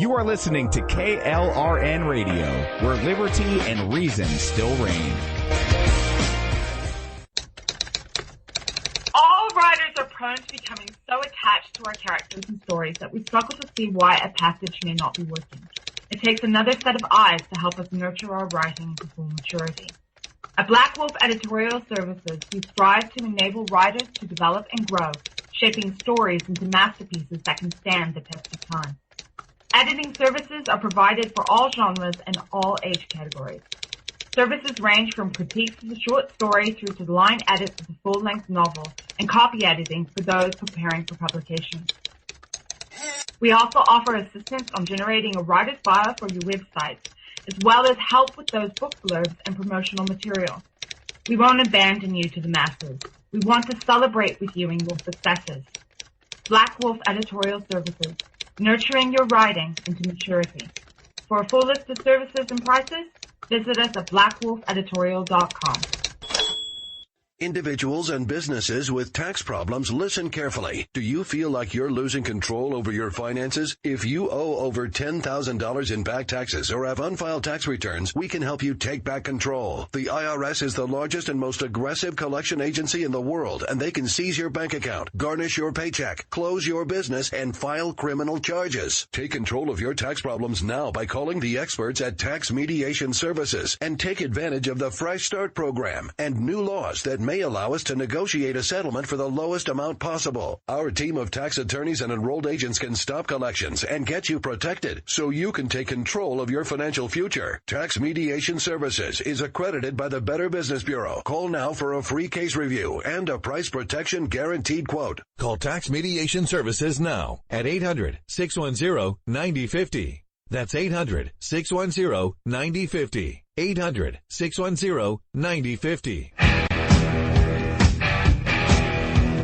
You are listening to KLRN Radio, where liberty and reason still reign. All writers are prone to becoming so attached to our characters and stories that we struggle to see why a passage may not be working. It takes another set of eyes to help us nurture our writing to full maturity. At Black Wolf Editorial Services, we strive to enable writers to develop and grow, shaping stories into masterpieces that can stand the test of time. Editing services are provided for all genres and all age categories. Services range from critiques of the short story through to the line edits of the full-length novel and copy editing for those preparing for publication. We also offer assistance on generating a writer's bio for your website, as well as help with those book blurbs and promotional material. We won't abandon you to the masses. We want to celebrate with you in your successes. Black Wolf Editorial Services, nurturing your writing into maturity. For a full list of services and prices, visit us at blackwolfeditorial.com. Individuals and businesses with tax problems, listen carefully. Do you feel like you're losing control over your finances? If you owe over $10,000 in back taxes or have unfiled tax returns, we can help you take back control. The IRS is the largest and most aggressive collection agency in the world, and they can seize your bank account, garnish your paycheck, close your business, and file criminal charges. Take control of your tax problems now by calling the experts at Tax Mediation Services and take advantage of the Fresh Start program and new laws that may allow us to negotiate a settlement for the lowest amount possible. Our team of tax attorneys and enrolled agents can stop collections and get you protected so you can take control of your financial future. Tax Mediation Services is accredited by the Better Business Bureau. Call now for a free case review and a price protection guaranteed quote. Call Tax Mediation Services now at 800-610-9050. That's 800-610-9050. 800-610-9050.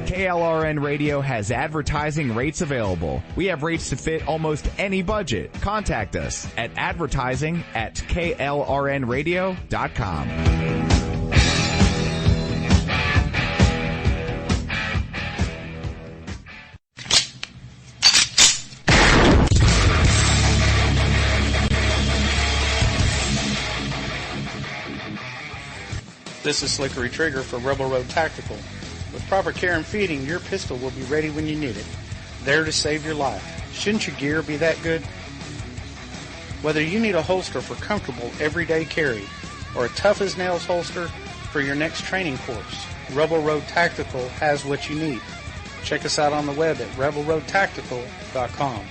KLRN Radio has advertising rates available. We have rates to fit almost any budget. Contact us at advertising@klrnradio.com. This is Slickery Trigger for Rebel Road Tactical. With proper care and feeding, your pistol will be ready when you need it, there to save your life. Shouldn't your gear be that good? Whether you need a holster for comfortable everyday carry or a tough-as-nails holster for your next training course, Rebel Road Tactical has what you need. Check us out on the web at rebelroadtactical.com.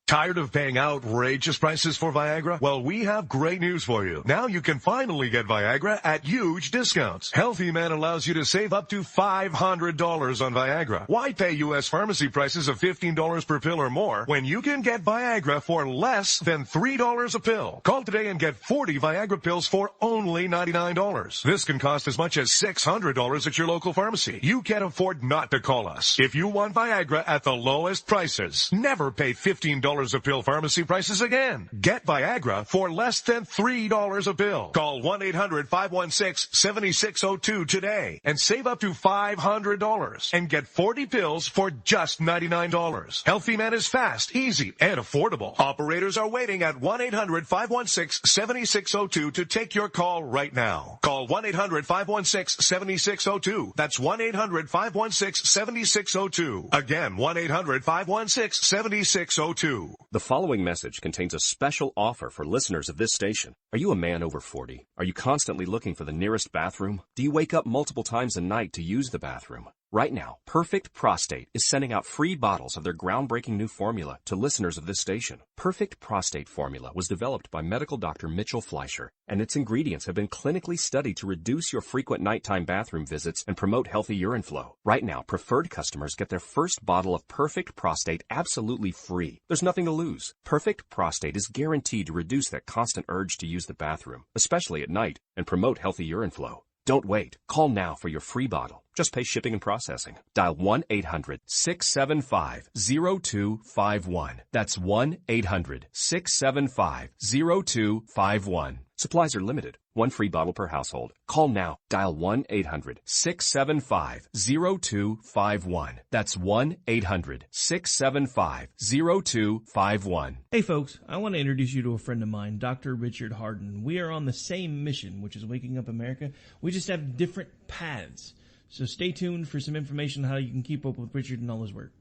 Tired of paying outrageous prices for Viagra? Well, we have great news for you. Now you can finally get Viagra at huge discounts. Healthy Man allows you to save up to $500 on Viagra. Why pay U.S. pharmacy prices of $15 per pill or more when you can get Viagra for less than $3 a pill? Call today and get 40 Viagra pills for only $99. This can cost as much as $600 at your local pharmacy. You can't afford not to call us. If you want Viagra at the lowest prices, never pay $15 a pill pharmacy prices again. Get Viagra for less than $3 a pill. Call 1-800-516-7602 today and save up to $500 and get 40 pills for just $99. Healthy Man is fast, easy, and affordable. Operators are waiting at 1-800-516-7602 to take your call right now. Call 1-800-516-7602. That's 1-800-516-7602. Again, 1-800-516-7602. The following message contains a special offer for listeners of this station. Are you a man over 40? Are you constantly looking for the nearest bathroom? Do you wake up multiple times a night to use the bathroom? Right now, Perfect Prostate is sending out free bottles of their groundbreaking new formula to listeners of this station. Perfect Prostate Formula was developed by medical doctor Mitchell Fleischer, and its ingredients have been clinically studied to reduce your frequent nighttime bathroom visits and promote healthy urine flow. Right now, preferred customers get their first bottle of Perfect Prostate absolutely free. There's nothing to lose. Perfect Prostate is guaranteed to reduce that constant urge to use the bathroom, especially at night, and promote healthy urine flow. Don't wait. Call now for your free bottle. Just pay shipping and processing. Dial 1-800-675-0251. That's 1-800-675-0251. Supplies are limited. One free bottle per household. Call now. Dial 1-800-675-0251. That's 1-800-675-0251. Hey folks, I want to introduce you to a friend of mine, Dr. Richard Harden. We are on the same mission, which is waking up America. We just have different paths. So stay tuned for some information on how you can keep up with Richard and all his work.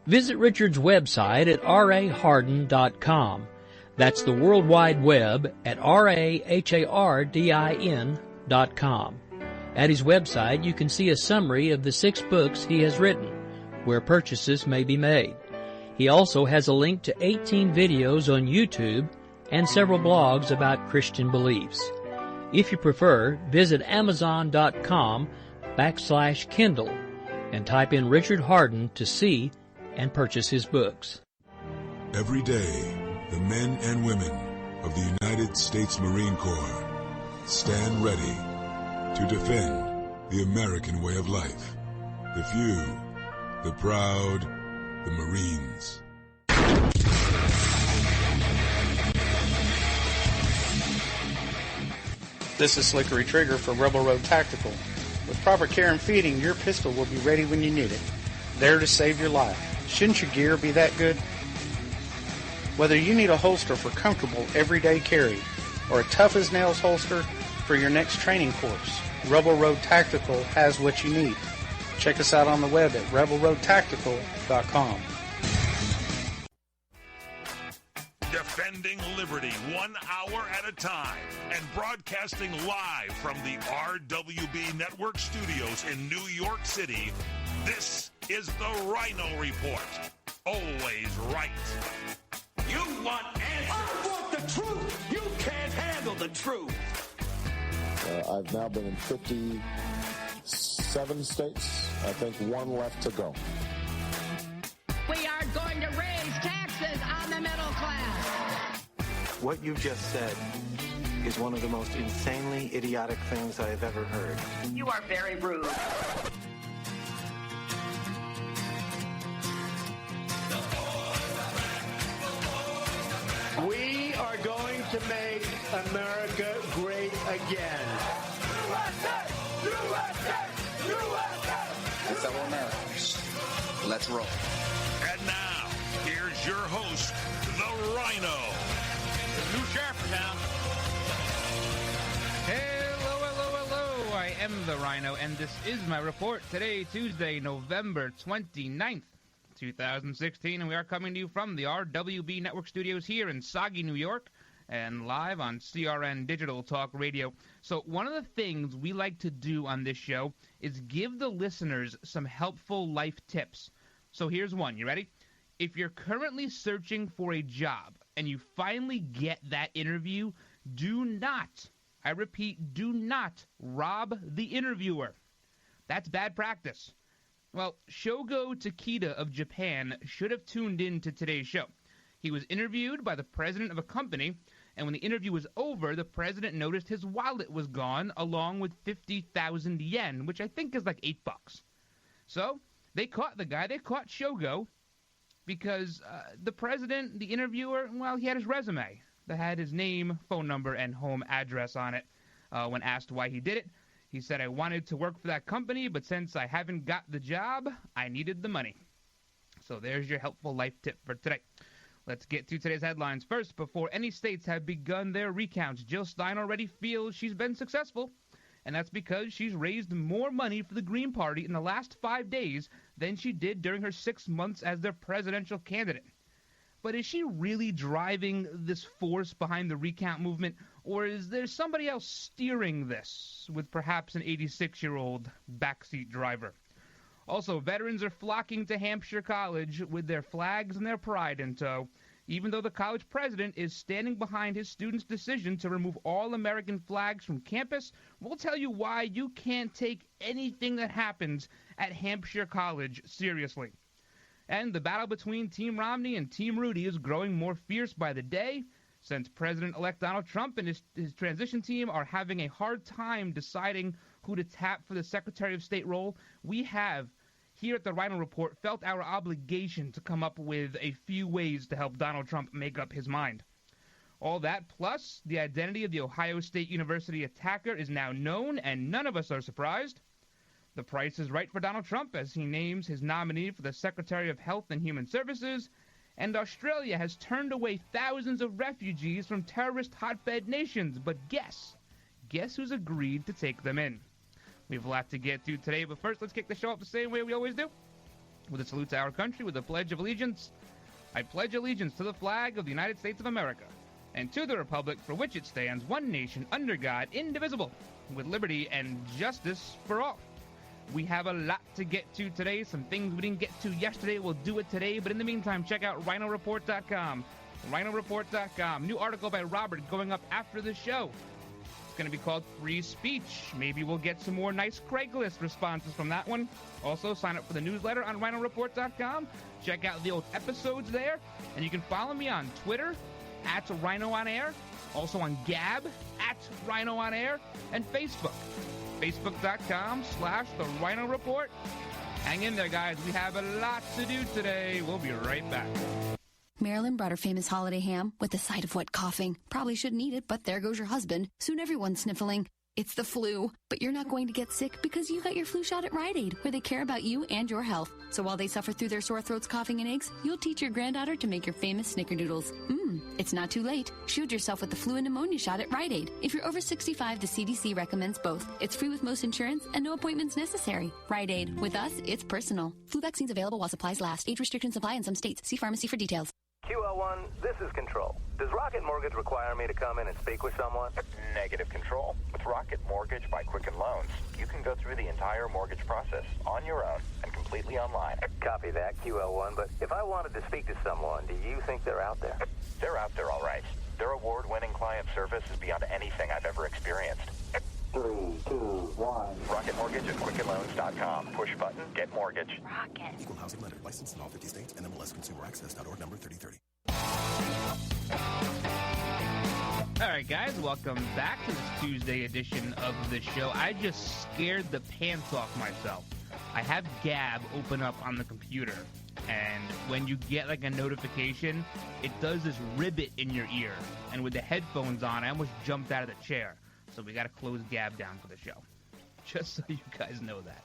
Visit Richard's website at raharden.com. That's the World Wide Web at RAHARDIN.com. At his website, you can see a summary of the 6 books he has written, where purchases may be made. He also has a link to 18 videos on YouTube and several blogs about Christian beliefs. If you prefer, visit Amazon.com/Kindle and type in Richard Harden to see and purchase his books. Every day, the men and women of the United States Marine Corps stand ready to defend the American way of life. The few, the proud, the Marines. This is Slickery Trigger for Rebel Road Tactical. With proper care and feeding, your pistol will be ready when you need it. There to save your life. Shouldn't your gear be that good? Whether you need a holster for comfortable everyday carry or a tough-as-nails holster for your next training course, Rebel Road Tactical has what you need. Check us out on the web at rebelroadtactical.com. Defending liberty 1 hour at a time and broadcasting live from the RWB Network studios in New York City, this is the Ryno Report. Always right. You want answers. I want the truth. You can't handle the truth. I've now been in 57 states. I think 1 left to go. We are going to raise taxes on the middle class. What you just said is one of the most insanely idiotic things I have ever heard. You are very rude. We are going to make America great again. USA! USA! USA! That's our Americans. Let's roll. And now, here's your host, the Ryno. The new sheriff in town. Hello, hello, hello. I am the Ryno, and this is my report. Today, Tuesday, November 29th, 2016, and we are coming to you from the RWB Network studios here in Sauga, New York, and live on CRN Digital Talk Radio. So one of the things we like to do on this show is give the listeners some helpful life tips. So here's one. You ready? If you're currently searching for a job and you finally get that interview, do not, I repeat, do not rob the interviewer. That's bad practice. Well, Shogo Takeda of Japan should have tuned in to today's show. He was interviewed by the president of a company, and when the interview was over, the president noticed his wallet was gone, along with 50,000 yen, which I think is like $8. So they caught the guy. They caught Shogo because the president, the interviewer, well, he had his resume that had his name, phone number, and home address on it. When asked why he did it, he said, I wanted to work for that company, but since I haven't got the job, I needed the money. So there's your helpful life tip for today. Let's get to today's headlines. First, before any states have begun their recounts, Jill Stein already feels she's been successful. And that's because she's raised more money for the Green Party in the last 5 days than she did during her 6 months as their presidential candidate. But is she really driving this force behind the recount movement, or is there somebody else steering this with perhaps an 86-year-old backseat driver? Also, veterans are flocking to Hampshire College with their flags and their pride in tow, even though the college president is standing behind his students' decision to remove all American flags from campus. We'll tell you why you can't take anything that happens at Hampshire College seriously. And the battle between Team Romney and Team Rudy is growing more fierce by the day, since President-elect Donald Trump and his transition team are having a hard time deciding who to tap for the Secretary of State role, we have, here at the Ryno Report, felt our obligation to come up with a few ways to help Donald Trump make up his mind. All that, plus the identity of the Ohio State University attacker is now known, and none of us are surprised. The price is right for Donald Trump as he names his nominee for the Secretary of Health and Human Services, and Australia has turned away thousands of refugees from terrorist hotbed nations, but guess who's agreed to take them in? We have a lot to get to today, but first let's kick the show up the same way we always do, with a salute to our country with a Pledge of Allegiance. I pledge allegiance to the flag of the United States of America, and to the republic for which it stands, one nation, under God, indivisible, with liberty and justice for all. We have a lot to get to today. Some things we didn't get to yesterday, we'll do it today. But in the meantime, check out RynoReport.com. RynoReport.com. New article by Robert going up after the show. It's going to be called Free Speech. Maybe we'll get some more nice Craigslist responses from that one. Also, sign up for the newsletter on RynoReport.com. Check out the old episodes there. And you can follow me on Twitter, at Ryno On Air. Also on Gab, at Ryno On Air. And Facebook. Facebook.com/The Ryno Report. Hang in there, guys. We have a lot to do today. We'll be right back. Marilyn brought her famous holiday ham with a side of wet coughing. Probably shouldn't eat it, but there goes your husband. Soon everyone's sniffling. It's the flu. But you're not going to get sick because you got your flu shot at Rite Aid, where they care about you and your health. So while they suffer through their sore throats, coughing, and aches, you'll teach your granddaughter to make your famous snickerdoodles. It's not too late. Shield yourself with the flu and pneumonia shot at Rite Aid. If you're over 65, the CDC recommends both. It's free with most insurance and no appointments necessary. Rite Aid. With us, it's personal. Flu vaccines available while supplies last. Age restrictions apply in some states. See pharmacy for details. QL1, this is Control. Does Rocket Mortgage require me to come in and speak with someone? Negative, Control. With Rocket Mortgage by Quicken Loans, you can go through the entire mortgage process on your own and completely online. Copy that, QL1, but if I wanted to speak to someone, do you think they're out there? They're out there, all right. Their award-winning client service is beyond anything I've ever experienced. 3, 2, 1. Rocket Mortgage at QuickenLoans.com. Push button, get mortgage. Rocket. Equal housing lender. Licensed in all 50 states. NMLSConsumerAccess.org number 3030. All right, guys, welcome back to this Tuesday edition of the show. I just scared the pants off myself. I have Gab open up on the computer, and when you get like a notification, it does this ribbit in your ear. And with the headphones on, I almost jumped out of the chair. So we got to close Gab down for the show, just so you guys know that.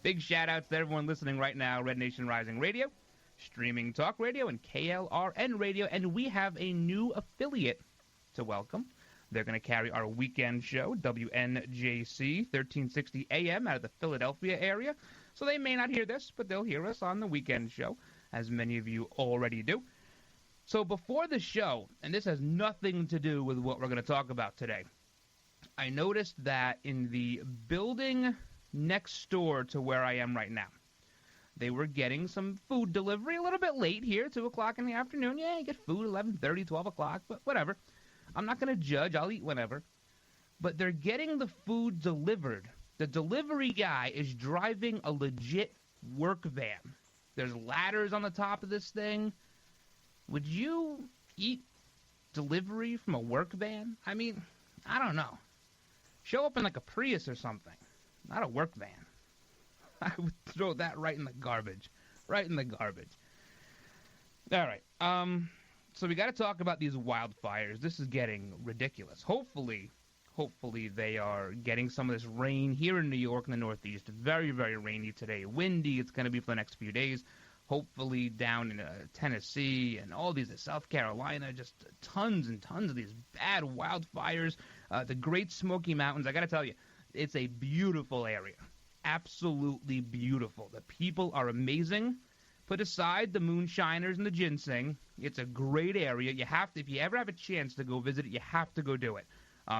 Big shout-outs to everyone listening right now, Red Nation Rising Radio, Streaming Talk Radio, and KLRN Radio. And we have a new affiliate to welcome. They're going to carry our weekend show, WNJC, 1360 AM out of the Philadelphia area. So they may not hear this, but they'll hear us on the weekend show, as many of you already do. So before the show, and this has nothing to do with what we're going to talk about today, I noticed that in the building next door to where I am right now, they were getting some food delivery a little bit late here, 2 o'clock in the afternoon. Yeah, you get food 11:30, 12 o'clock, but whatever. I'm not going to judge. I'll eat whenever. But they're getting the food delivered. The delivery guy is driving a legit work van. There's ladders on the top of this thing. Would you eat delivery from a work van? I mean, I don't know. Show up in like a Prius or something, not a work van. I would throw that right in the garbage. Right in the garbage. All right. So we got to talk about these wildfires. This is getting ridiculous. Hopefully they are getting some of this rain here in New York in the Northeast. Very, very rainy today. Windy. It's going to be for the next few days. Hopefully down in Tennessee and all these, South Carolina, just tons and tons of these bad wildfires. The Great Smoky Mountains, I got to tell you, it's a beautiful area. Absolutely beautiful. The people are amazing. Put aside the moonshiners and the ginseng. It's a great area. You have to, if you ever have a chance to go visit it, you have to go do it,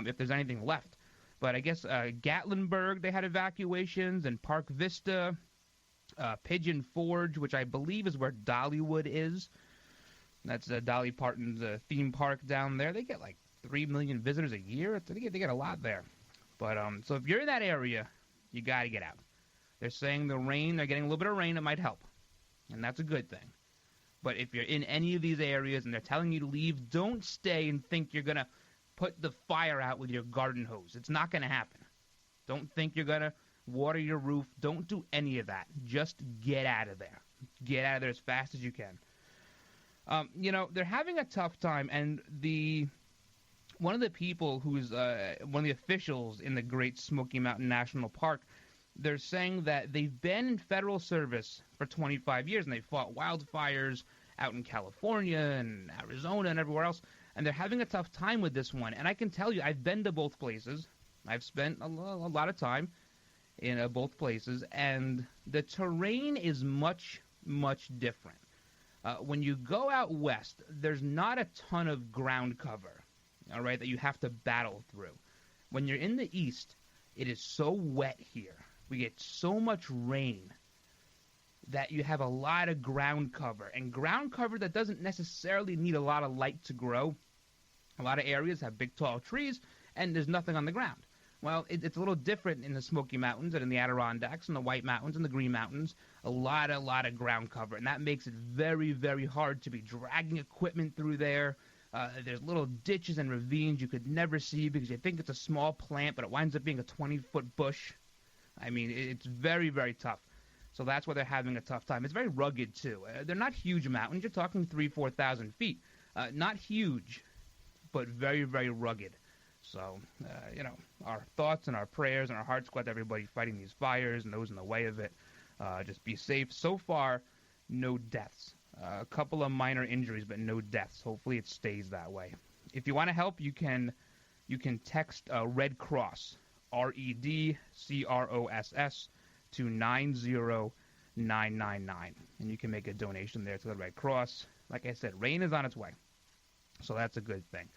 if there's anything left. But I guess Gatlinburg, they had evacuations, and Park Vista, Pigeon Forge, which I believe is where Dollywood is. That's Dolly Parton's theme park down there. They get like 3 million visitors a year. They get a lot there. But so if you're in that area, you got to get out. They're saying the rain, they're getting a little bit of rain, it might help. And that's a good thing. But if you're in any of these areas and they're telling you to leave, don't stay and think you're going to put the fire out with your garden hose. It's not going to happen. Don't think you're going to water your roof. Don't do any of that. Just get out of there. Get out of there as fast as you can. They're having a tough time, and one of the people who's one of the officials in the Great Smoky Mountain National Park, they're saying that they've been in federal service for 25 years, and they fought wildfires out in California and Arizona and everywhere else, and they're having a tough time with this one. And I can tell you, I've been to both places. I've spent a lot of time in both places, and the terrain is much, much different. When you go out west, there's not a ton of ground cover, all right, that you have to battle through. When you're in the east, it is so wet here. We get so much rain that you have a lot of ground cover, and ground cover that doesn't necessarily need a lot of light to grow. A lot of areas have big, tall trees, and there's nothing on the ground. Well, it's a little different in the Smoky Mountains and in the Adirondacks and the White Mountains and the Green Mountains. A lot of ground cover, and that makes it very, very hard to be dragging equipment through there. There's little ditches and ravines you could never see because you think it's a small plant, but it winds up being a 20-foot bush. I mean, it's very, very tough. So that's why they're having a tough time. It's very rugged, too. They're not huge mountains. You're talking 3,000 to 4,000 feet. Not huge, but very, very rugged. So, our thoughts and our prayers and our hearts go out to everybody fighting these fires and those in the way of it. Just be safe. So far, no deaths. A couple of minor injuries, but no deaths. Hopefully it stays that way. If you want to help, you can text Red Cross, REDCROSS, to 90999. And you can make a donation there to the Red Cross. Like I said, rain is on its way. So that's a good thing.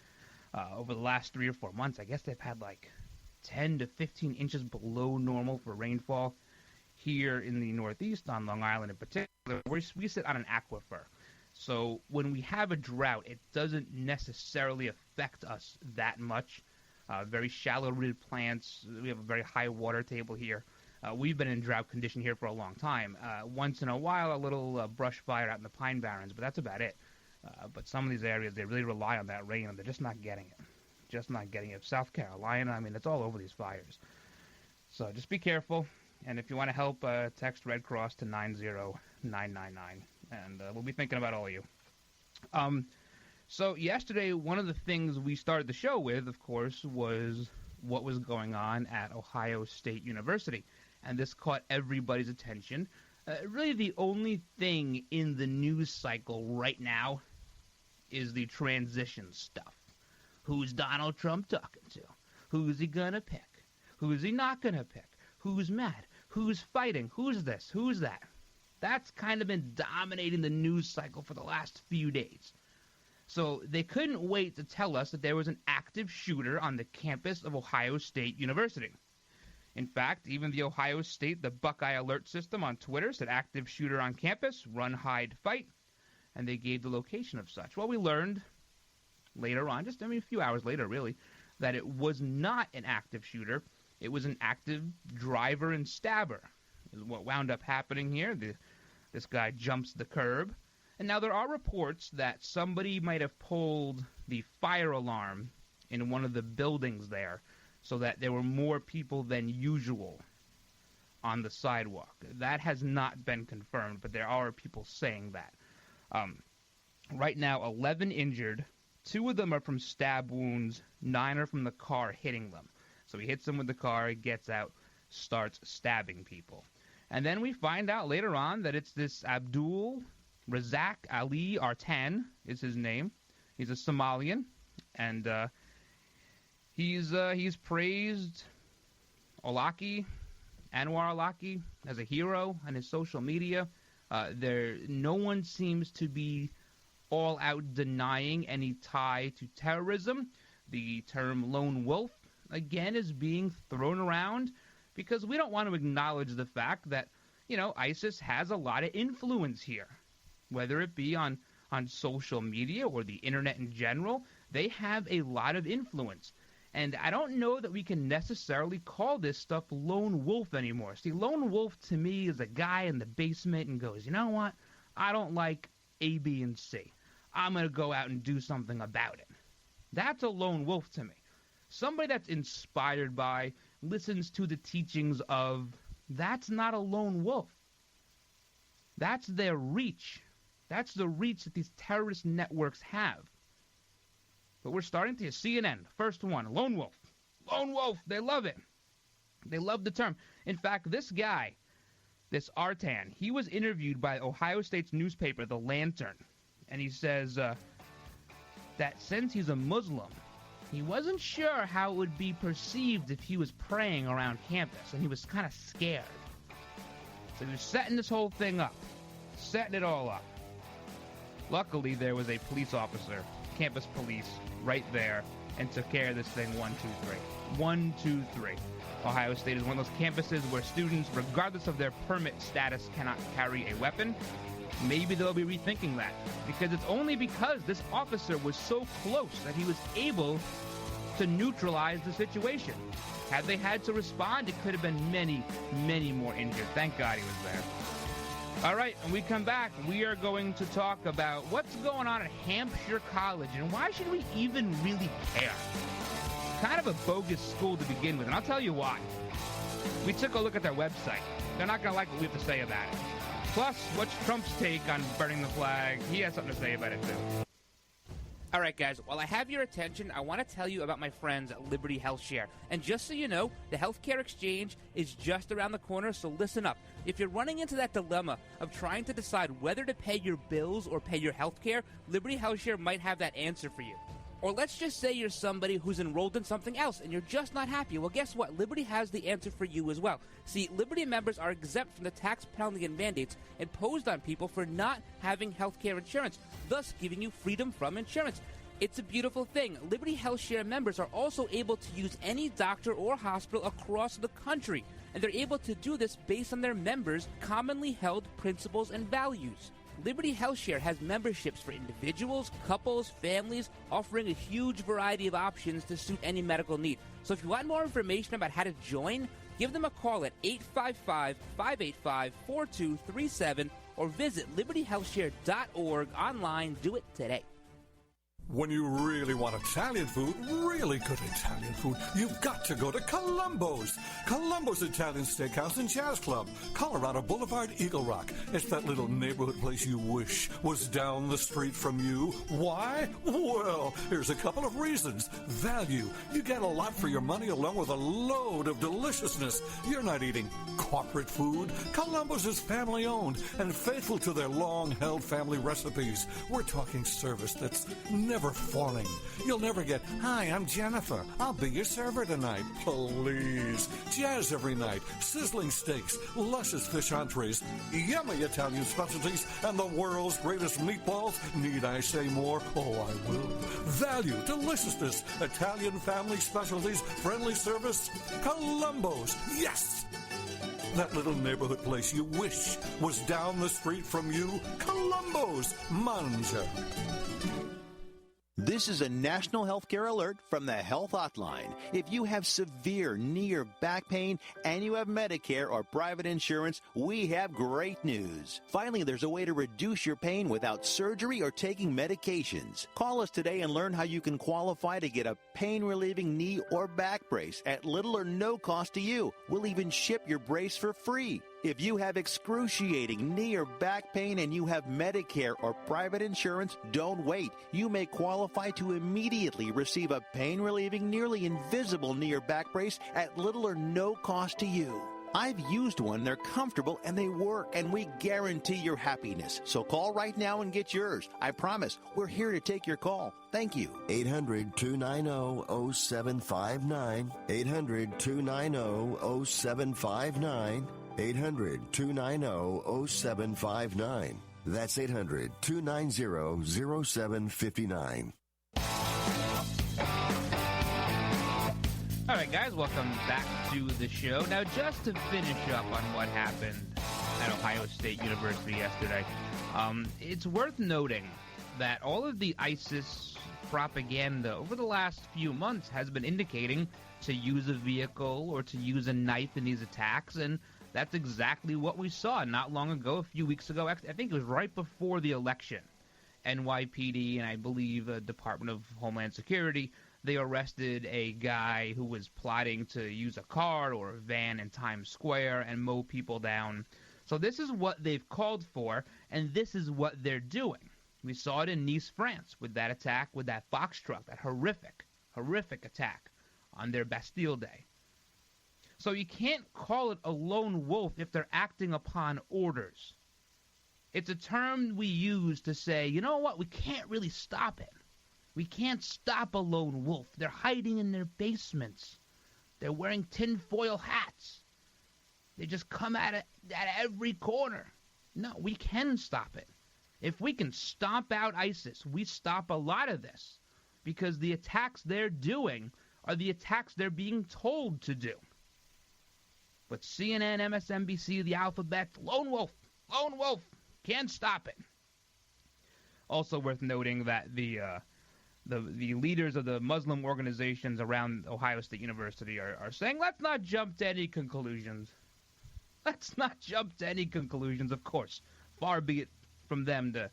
Over the last 3 or 4 months, I guess they've had like 10 to 15 inches below normal for rainfall here in the Northeast, on Long Island in particular. We sit on an aquifer. So when we have a drought, it doesn't necessarily affect us that much. Very shallow-rooted plants. We have a very high water table here. We've been in drought condition here for a long time. Once in a while, a little brush fire out in the Pine Barrens, but that's about it. But some of these areas, they really rely on that rain, and they're just not getting it. Just not getting it. South Carolina, I mean, it's all over these fires. So just be careful. And if you want to help, text Red Cross to 90999. And we'll be thinking about all of you. So yesterday, one of the things we started the show with, of course, was what was going on at Ohio State University. And this caught everybody's attention. Really the only thing in the news cycle right now is the transition stuff. Who's Donald Trump talking to? Who's he going to pick? Who's he not going to pick? Who's mad? Who's fighting? Who's this? Who's that? That's kind of been dominating the news cycle for the last few days. So they couldn't wait to tell us that there was an active shooter on the campus of Ohio State University. In fact, even the Ohio State, the Buckeye Alert System on Twitter said active shooter on campus, run, hide, fight, and they gave the location of such. Well, we learned later on, a few hours later really, that it was not an active shooter. It was an active driver and stabber is what wound up happening here. This guy jumps the curb. And now there are reports that somebody might have pulled the fire alarm in one of the buildings there so that there were more people than usual on the sidewalk. That has not been confirmed, but there are people saying that. Right now, 11 injured. 2 of them are from stab wounds. 9 are from the car hitting them. So he hits them with the car, he gets out, starts stabbing people. And then we find out later on that it's this Abdul Razak Ali Artan is his name. He's a Somalian, and he's praised Anwar Awlaki as a hero on his social media. No one seems to be all out denying any tie to terrorism. The term lone wolf, again, is being thrown around because we don't want to acknowledge the fact that, ISIS has a lot of influence here. Whether it be on social media or the internet in general, they have a lot of influence. And I don't know that we can necessarily call this stuff lone wolf anymore. See, lone wolf to me is a guy in the basement and goes, you know what? I don't like A, B, and C. I'm going to go out and do something about it. That's a lone wolf to me. Somebody that's inspired by listens to the teachings of that's not a lone wolf. That's their reach. That's the reach that these terrorist networks have. But we're starting to see CNN, first one, lone wolf. Lone wolf, they love it. They love the term. In fact, this guy, this Artan, he was interviewed by Ohio State's newspaper, The Lantern. And he says that since he's a Muslim, he wasn't sure how it would be perceived if he was praying around campus. And he was kind of scared. So he was setting this whole thing up. Setting it all up. Luckily, there was a police officer, campus police, right there, and took care of this thing 1, 2, 3. 1, 2, 3. Ohio State is one of those campuses where students, regardless of their permit status, cannot carry a weapon. Maybe they'll be rethinking that, because it's only because this officer was so close that he was able to neutralize the situation. Had they had to respond, it could have been many, many more injured. Thank God he was there. All right, when we come back, we are going to talk about what's going on at Hampshire College and why should we even really care? Kind of a bogus school to begin with, and I'll tell you why. We took a look at their website. They're not going to like what we have to say about it. Plus, what's Trump's take on burning the flag? He has something to say about it, too. All right, guys, while I have your attention, I want to tell you about my friends at Liberty HealthShare. And just so you know, the healthcare exchange is just around the corner, so listen up. If you're running into that dilemma of trying to decide whether to pay your bills or pay your healthcare, Liberty HealthShare might have that answer for you. Or let's just say you're somebody who's enrolled in something else and you're just not happy. Well, guess what? Liberty has the answer for you as well. See, Liberty members are exempt from the tax penalty and mandates imposed on people for not having health care insurance, thus giving you freedom from insurance. It's a beautiful thing. Liberty HealthShare members are also able to use any doctor or hospital across the country, and they're able to do this based on their members' commonly held principles and values. Liberty HealthShare has memberships for individuals, couples, families, offering a huge variety of options to suit any medical need. So if you want more information about how to join, give them a call at 855-585-4237 or visit libertyhealthshare.org online. Do it today. When you really want Italian food, really good Italian food, you've got to go to Columbo's. Columbo's Italian Steakhouse and Jazz Club, Colorado Boulevard, Eagle Rock. It's that little neighborhood place you wish was down the street from you. Why? Well, here's a couple of reasons. Value. You get a lot for your money along with a load of deliciousness. You're not eating corporate food. Columbo's is family owned and faithful to their long-held family recipes. We're talking service that's never fawning. You'll never get, "Hi, I'm Jennifer. I'll be your server tonight." Please. Jazz every night. Sizzling steaks, luscious fish entrees, yummy Italian specialties, and the world's greatest meatballs. Need I say more? Oh, I will. Value, deliciousness, Italian family specialties, friendly service. Columbo's. Yes! That little neighborhood place you wish was down the street from you. Columbo's. Mangia. This is a national healthcare alert from the Health Hotline. If you have severe knee or back pain and you have Medicare or private insurance, we have great news. Finally, there's a way to reduce your pain without surgery or taking medications. Call us today and learn how you can qualify to get a pain-relieving knee or back brace at little or no cost to you. We'll even ship your brace for free. If you have excruciating knee or back pain and you have Medicare or private insurance, don't wait. You may qualify to immediately receive a pain-relieving, nearly invisible knee or back brace at little or no cost to you. I've used one, they're comfortable, and they work, and we guarantee your happiness. So call right now and get yours. I promise, we're here to take your call. Thank you. 800-290-0759. 800-290-0759. 800-290-0759. That's 800-290-0759. All right, guys, welcome back to the show. Now, just to finish up on what happened at Ohio State University yesterday, it's worth noting that all of the ISIS propaganda over the last few months has been indicating to use a vehicle or to use a knife in these attacks, and that's exactly what we saw not long ago, a few weeks ago. I think it was right before the election. NYPD and I believe the Department of Homeland Security, They arrested a guy who was plotting to use a car or a van in Times Square and mow people down. So this is what they've called for, and this is what they're doing. We saw it in Nice, France, with that attack with that box truck, that horrific attack on their Bastille Day. So you can't call it a lone wolf if they're acting upon orders. It's a term we use to say, you know what, we can't really stop it. We can't stop a lone wolf. They're hiding in their basements. They're wearing tinfoil hats. They just come at it at every corner. No, we can stop it. If we can stomp out ISIS, we stop a lot of this, because the attacks they're doing are the attacks they're being told to do. But CNN, MSNBC, the alphabet, lone wolf, can't stop it. Also worth noting that the leaders of the Muslim organizations around Ohio State University are saying, let's not jump to any conclusions. Let's not jump to any conclusions, of course. Far be it from them to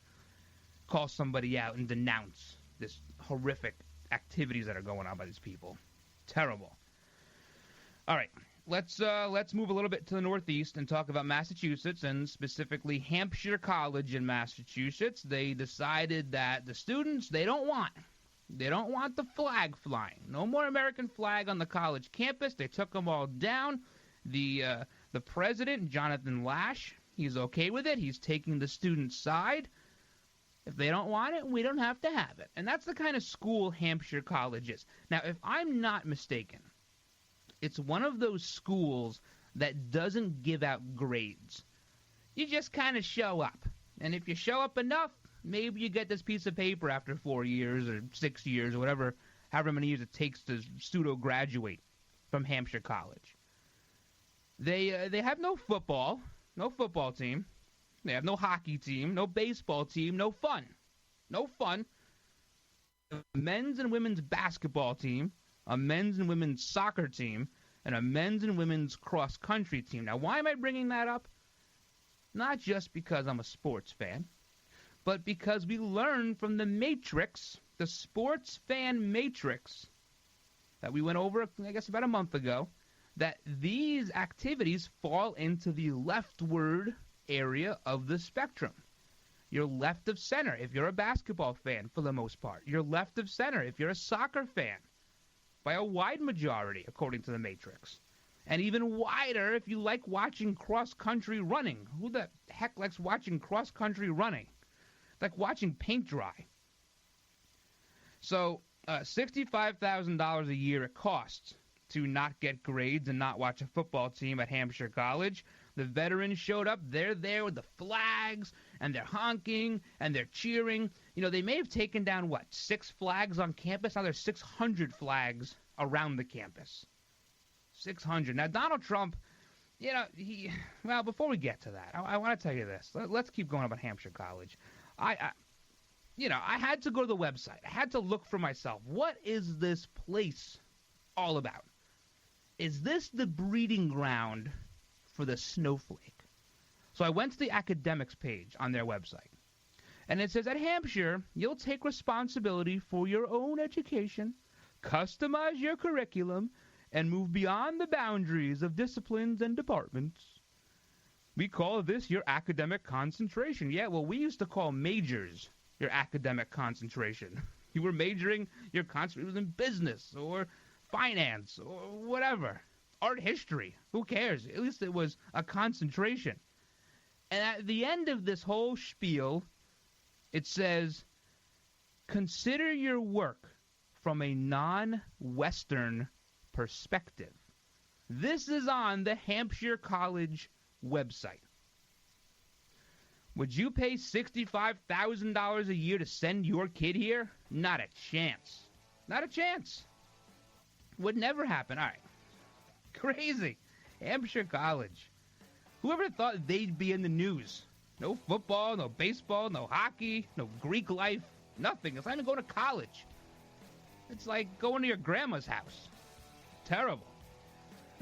call somebody out and denounce this horrific activities that are going on by these people. Terrible. All right, let's move a little bit to the Northeast and talk about Massachusetts, and specifically Hampshire College in Massachusetts. They decided that the students, they don't want the flag flying. No more American flag on the college campus. They took them all down. The president, Jonathan Lash, he's okay with it. He's taking the students' side. If they don't want it, we don't have to have it. And that's the kind of school Hampshire College is. Now, if I'm not mistaken, it's one of those schools that doesn't give out grades. You just kind of show up. And if you show up enough, maybe you get this piece of paper after 4 years or 6 years or whatever, however many years it takes to pseudo-graduate from Hampshire College. They have no football team. They have no hockey team, no baseball team, no fun. A men's and women's basketball team, a men's and women's soccer team, and a men's and women's cross-country team. Now, why am I bringing that up? Not just because I'm a sports fan, but because we learned from the Matrix, the sports fan Matrix, that we went over, I guess, about a month ago, that these activities fall into the leftward area of the spectrum. You're left of center if you're a basketball fan, for the most part. You're left of center if you're a soccer fan, by a wide majority, according to the Matrix. And even wider if you like watching cross-country running. Who the heck likes watching cross-country running? It's like watching paint dry. So, $65,000 a year it costs to not get grades and not watch a football team at Hampshire College. The veterans showed up. They're there with the flags, and they're honking, and they're cheering. You know, they may have taken down, 6 flags on campus? Now there's 600 flags around the campus. 600. Now, Donald Trump, before we get to that, I want to tell you this. Let's keep going about Hampshire College. I had to go to the website. I had to look for myself. What is this place all about? Is this the breeding ground for the snowflake? So I went to the academics page on their website. And it says, at Hampshire, you'll take responsibility for your own education, customize your curriculum, and move beyond the boundaries of disciplines and departments. We call this your academic concentration. Yeah, well, we used to call majors your academic concentration. You were majoring, your concentration was in business or finance or whatever. Art history. Who cares? At least it was a concentration. And at the end of this whole spiel, it says, consider your work from a non-Western perspective. This is on the Hampshire College website. Would you pay $65,000 a year to send your kid here? Not a chance. Not a chance. Would never happen. All right. Crazy. Hampshire College. Whoever thought they'd be in the news? No football, no baseball, no hockey, no Greek life, nothing. It's like going to college. It's like going to your grandma's house. Terrible.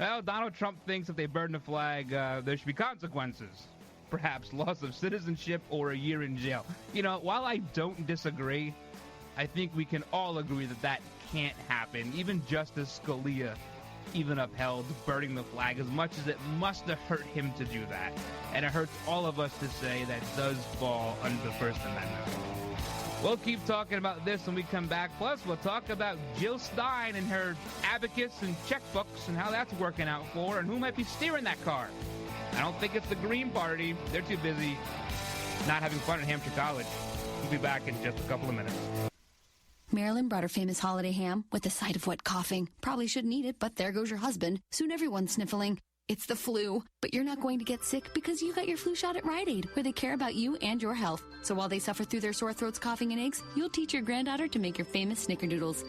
Well, Donald Trump thinks if they burn the flag, there should be consequences. Perhaps loss of citizenship or a year in jail. You know, while I don't disagree, I think we can all agree that that can't happen. Even Justice Scalia even upheld burning the flag, as much as it must have hurt him to do that. And it hurts all of us to say that does fall under the First Amendment. We'll keep talking about this when we come back. Plus, we'll talk about Jill Stein and her abacus and checkbooks and how that's working out for her and who might be steering that car. I don't think it's the Green Party. They're too busy not having fun at Hampshire College. We'll be back in just a couple of minutes. Marilyn brought her famous holiday ham with a side of wet coughing. Probably shouldn't eat it, but there goes your husband. Soon everyone's sniffling. It's the flu, but you're not going to get sick because you got your flu shot at Rite Aid, where they care about you and your health. So while they suffer through their sore throats, coughing, and aches, you'll teach your granddaughter to make your famous snickerdoodles.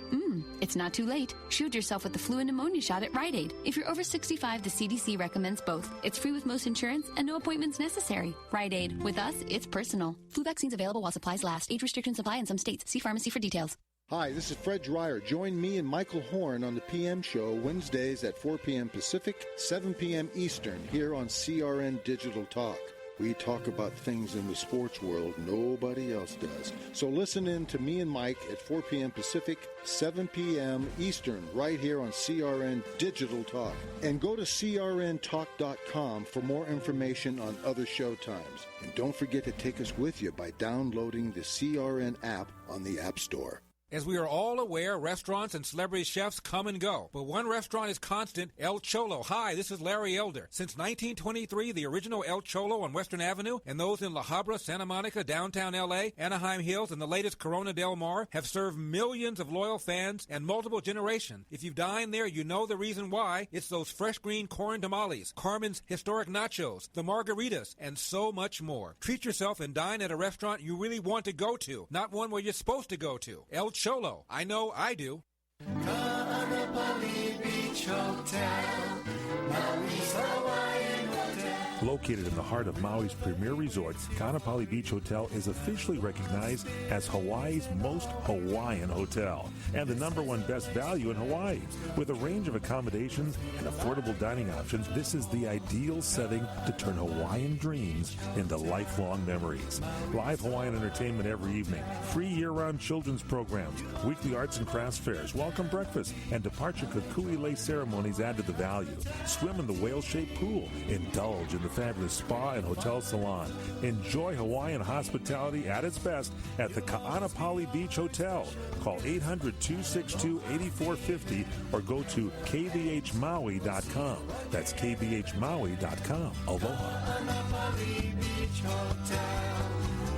It's not too late. Shield yourself with the flu and pneumonia shot at Rite Aid. If you're over 65, the CDC recommends both. It's free with most insurance and no appointments necessary. Rite Aid. With us, it's personal. Flu vaccines available while supplies last. Age restrictions apply in some states. See pharmacy for details. Hi, this is Fred Dreyer. Join me and Michael Horn on the PM show Wednesdays at 4 p.m. Pacific, 7 p.m. Eastern, here on CRN Digital Talk. We talk about things in the sports world nobody else does. So listen in to me and Mike at 4 p.m. Pacific, 7 p.m. Eastern, right here on CRN Digital Talk. And go to crntalk.com for more information on other show times. And don't forget to take us with you by downloading the CRN app on the App Store. As we are all aware, restaurants and celebrity chefs come and go. But one restaurant is constant, El Cholo. Hi, this is Larry Elder. Since 1923, the original El Cholo on Western Avenue and those in La Habra, Santa Monica, downtown L.A., Anaheim Hills, and the latest Corona Del Mar have served millions of loyal fans and multiple generations. If you've dined there, you know the reason why. It's those fresh green corn tamales, Carmen's historic nachos, the margaritas, and so much more. Treat yourself and dine at a restaurant you really want to go to, not one where you're supposed to go to. El Cholo. I know I do. Kaanapali Beach Hotel, Maui's Hawaiian Hotel. Located in the heart of Maui's premier resorts, Kaanapali Beach Hotel is officially recognized as Hawaii's most Hawaiian hotel and the #1 best value in Hawaii. With a range of accommodations and affordable dining options, this is the ideal setting to turn Hawaiian dreams into lifelong memories. Live Hawaiian entertainment every evening, free year-round children's programs, weekly arts and crafts fairs, welcome breakfast, and departure kukui'lei ceremonies add to the value. Swim in the whale-shaped pool, indulge in the fabulous spa and hotel salon. Enjoy Hawaiian hospitality at its best at the Kaanapali Beach Hotel. Call 800-262-8450 or go to kvhmaui.com. That's kvhmaui.com. Aloha. Kaanapali Beach Hotel,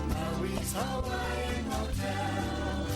Maui's Hawaiian Hotel.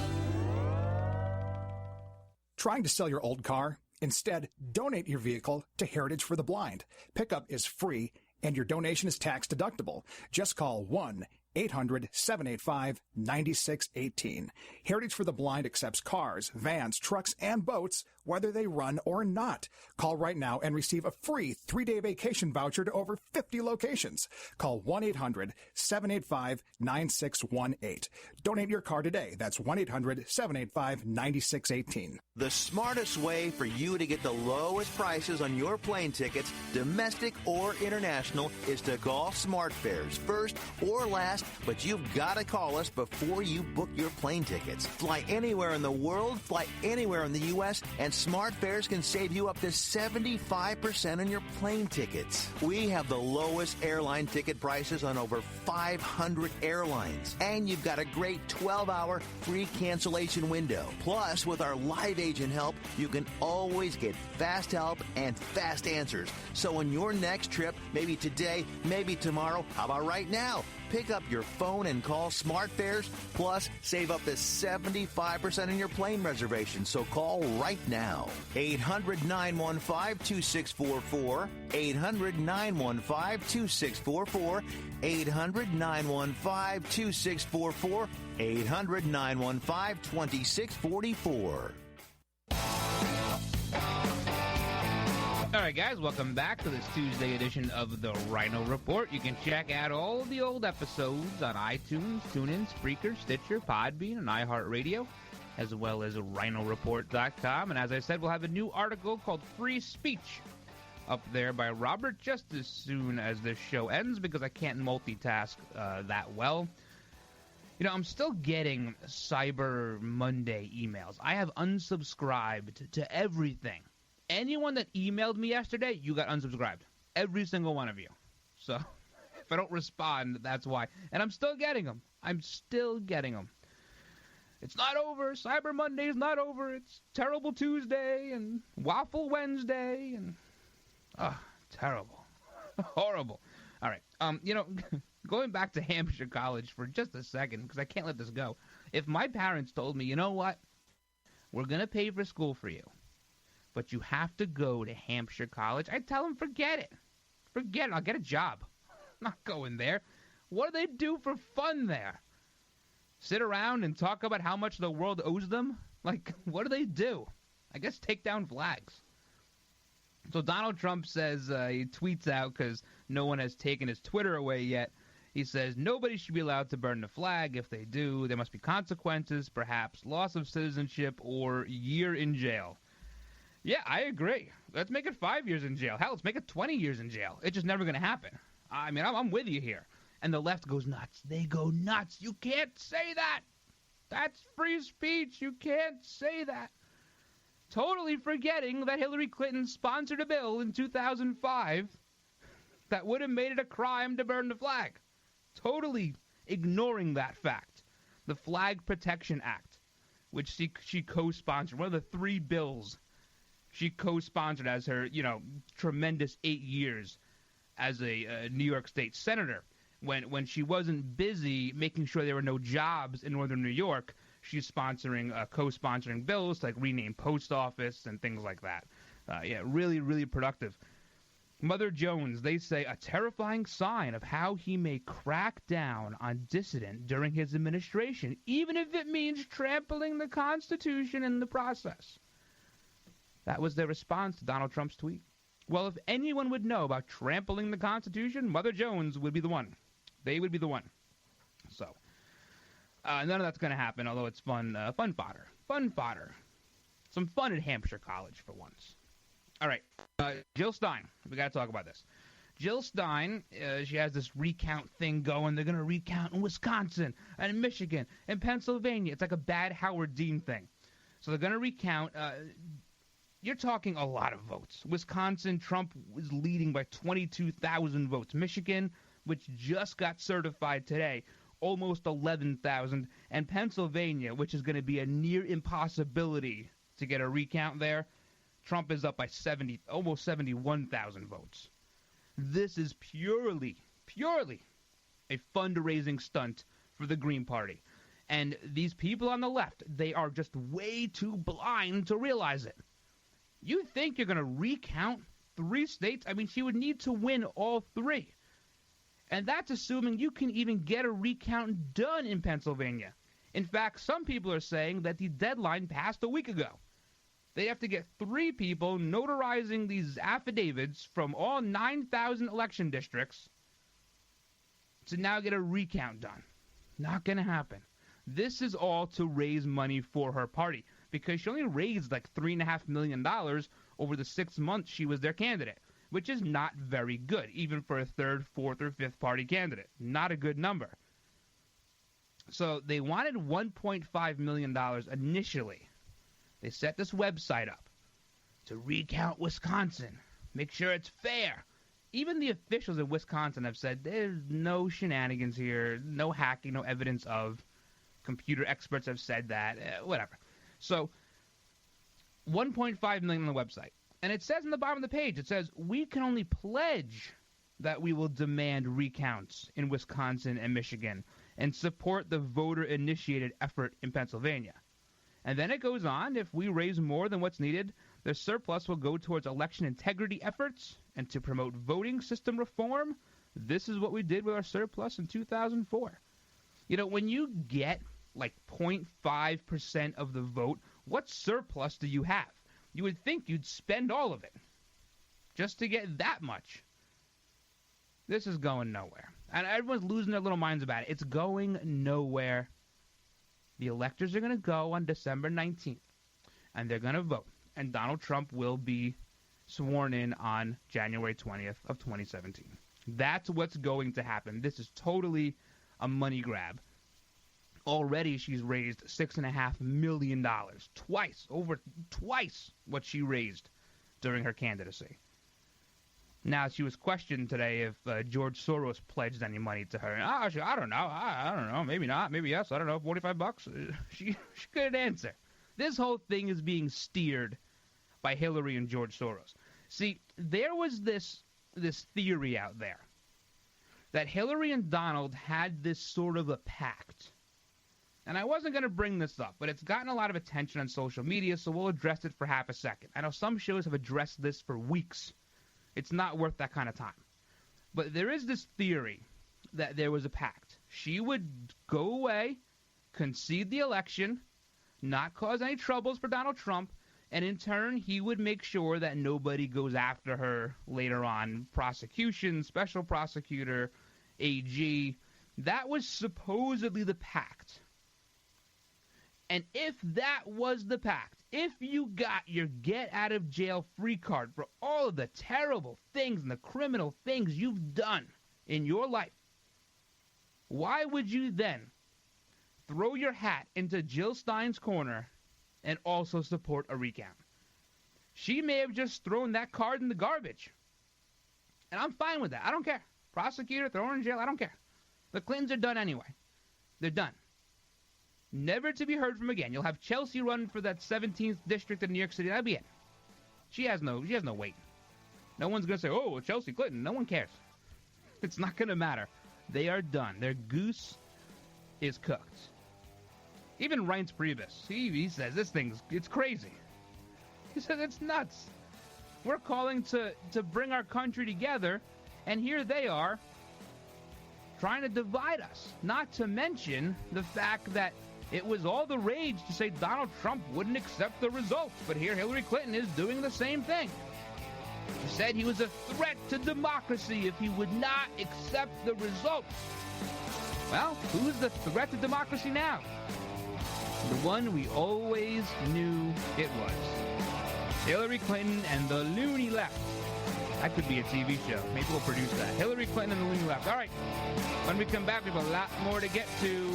Trying to sell your old car? Instead, donate your vehicle to Heritage for the Blind. Pickup is free, and your donation is tax deductible. Just call 1-800-785-9618. Heritage for the Blind accepts cars, vans, trucks, and boats, whether they run or not. Call right now and receive a free 3-day vacation voucher to over 50 locations. Call 1-800-785-9618. Donate your car today. That's 1-800-785-9618. The smartest way for you to get the lowest prices on your plane tickets, domestic or international, is to call SmartFares first or last, but you've got to call us before you book your plane tickets. Fly anywhere in the world, fly anywhere in the U.S., and SmartFares can save you up to 75% on your plane tickets. We have the lowest airline ticket prices on over 500 airlines, and you've got a great 12-hour free cancellation window. Plus, with our live agent help, you can always get fast help and fast answers. So on your next trip, maybe today, maybe tomorrow, how about right now? Pick up your phone and call SmartFares, plus save up to 75% on your plane reservation. So call right now. 800-915-2644, 800-915-2644, 800-915-2644, 800-915-2644. All right, guys, welcome back to this Tuesday edition of the Ryno Report. You can check out all the old episodes on iTunes, TuneIn, Spreaker, Stitcher, Podbean, and iHeartRadio, as well as RynoReport.com. And as I said, we'll have a new article called Free Speech up there by Robert just as soon as this show ends, because I can't multitask that well. I'm still getting Cyber Monday emails. I have unsubscribed to everything. Anyone that emailed me yesterday, you got unsubscribed. Every single one of you. So if I don't respond, that's why. And I'm still getting them. It's not over. Cyber Monday's not over. It's Terrible Tuesday and Waffle Wednesday and terrible. Horrible. All right. Going back to Hampshire College for just a second, because I can't let this go. If my parents told me, you know what? We're going to pay for school for you, but you have to go to Hampshire College, I'd tell them, forget it. Forget it. I'll get a job. I'm not going there. What do they do for fun there? Sit around and talk about how much the world owes them? Like, what do they do? I guess take down flags. So Donald Trump says, he tweets out, because no one has taken his Twitter away yet, he says, nobody should be allowed to burn the flag. If they do, there must be consequences, perhaps loss of citizenship or year in jail. Yeah, I agree. Let's make it 5 years in jail. Hell, let's make it 20 years in jail. It's just never going to happen. I mean, I'm with you here. And the left goes nuts. They go nuts. You can't say that. That's free speech. You can't say that. Totally forgetting that Hillary Clinton sponsored a bill in 2005 that would have made it a crime to burn the flag. Totally ignoring that fact. The Flag Protection Act, which she co-sponsored, one of the 3 bills she co-sponsored as her, tremendous 8 years as a New York State senator. When she wasn't busy making sure there were no jobs in northern New York, she's co-sponsoring bills like rename post office and things like that. Really, really productive. Mother Jones, they say, a terrifying sign of how he may crack down on dissident during his administration, even if it means trampling the Constitution in the process. That was their response to Donald Trump's tweet. Well, if anyone would know about trampling the Constitution, Mother Jones would be the one. They would be the one. So, none of that's going to happen, although it's fun fodder. Fun fodder. Some fun at Hampshire College for once. All right, Jill Stein. We got to talk about this. Jill Stein, she has this recount thing going. They're going to recount in Wisconsin and in Michigan and Pennsylvania. It's like a bad Howard Dean thing. So they're going to recount. You're talking a lot of votes. Wisconsin, Trump is leading by 22,000 votes. Michigan, which just got certified today, almost 11,000. And Pennsylvania, which is going to be a near impossibility to get a recount there, Trump is up by almost 71,000 votes. This is purely a fundraising stunt for the Green Party. And these people on the left, they are just way too blind to realize it. You think you're going to recount 3 states? I mean, she would need to win all 3. And that's assuming you can even get a recount done in Pennsylvania. In fact, some people are saying that the deadline passed a week ago. They have to get 3 people notarizing these affidavits from all 9,000 election districts to now get a recount done. Not going to happen. This is all to raise money for her party, because she only raised like $3.5 million over the 6 months she was their candidate, which is not very good, even for a 3rd, 4th, or 5th party candidate. Not a good number. So they wanted $1.5 million initially. They set this website up to recount Wisconsin, make sure it's fair. Even the officials in Wisconsin have said there's no shenanigans here, no hacking, no evidence of. Computer experts have said that, whatever. So, $1.5 million on the website. And it says in the bottom of the page, it says, we can only pledge that we will demand recounts in Wisconsin and Michigan and support the voter-initiated effort in Pennsylvania. And then it goes on, if we raise more than what's needed, the surplus will go towards election integrity efforts and to promote voting system reform. This is what we did with our surplus in 2004. When you get like 0.5% of the vote, what surplus do you have? You would think you'd spend all of it just to get that much. This is going nowhere. And everyone's losing their little minds about it. It's going nowhere. The electors are going to go on December 19th, and they're going to vote. And Donald Trump will be sworn in on January 20th of 2017. That's what's going to happen. This is totally a money grab. Already she's raised $6.5 million, over twice what she raised during her candidacy. Now, she was questioned today if George Soros pledged any money to her. I don't know. I don't know. Maybe not. Maybe yes. I don't know. $45? She couldn't answer. This whole thing is being steered by Hillary and George Soros. See, there was this theory out there that Hillary and Donald had this sort of a pact. And I wasn't going to bring this up, but it's gotten a lot of attention on social media, so we'll address it for half a second. I know some shows have addressed this for weeks. It's not worth that kind of time. But there is this theory that there was a pact. She would go away, concede the election, not cause any troubles for Donald Trump, and in turn, he would make sure that nobody goes after her later on. Prosecution, special prosecutor, AG. That was supposedly the pact. And if that was the pact, if you got your get-out-of-jail-free card for all of the terrible things and the criminal things you've done in your life, why would you then throw your hat into Jill Stein's corner and also support a recount? She may have just thrown that card in the garbage. And I'm fine with that. I don't care. Prosecutor, throw her in jail, I don't care. The Clintons are done anyway. They're done. Never to be heard from again. You'll have Chelsea run for that 17th district in New York City. That'll be it. She has no weight. No one's going to say, oh, Chelsea Clinton. No one cares. It's not going to matter. They are done. Their goose is cooked. Even Reince Priebus, he says this it's crazy. He says it's nuts. We're calling to bring our country together, and here they are trying to divide us. Not to mention the fact that it was all the rage to say Donald Trump wouldn't accept the results, but here Hillary Clinton is doing the same thing. She said he was a threat to democracy if he would not accept the results. Well, who's the threat to democracy now? The one we always knew it was. Hillary Clinton and the loony left. That could be a TV show. Maybe we'll produce that. Hillary Clinton and the loony left. All right. When we come back, we have a lot more to get to.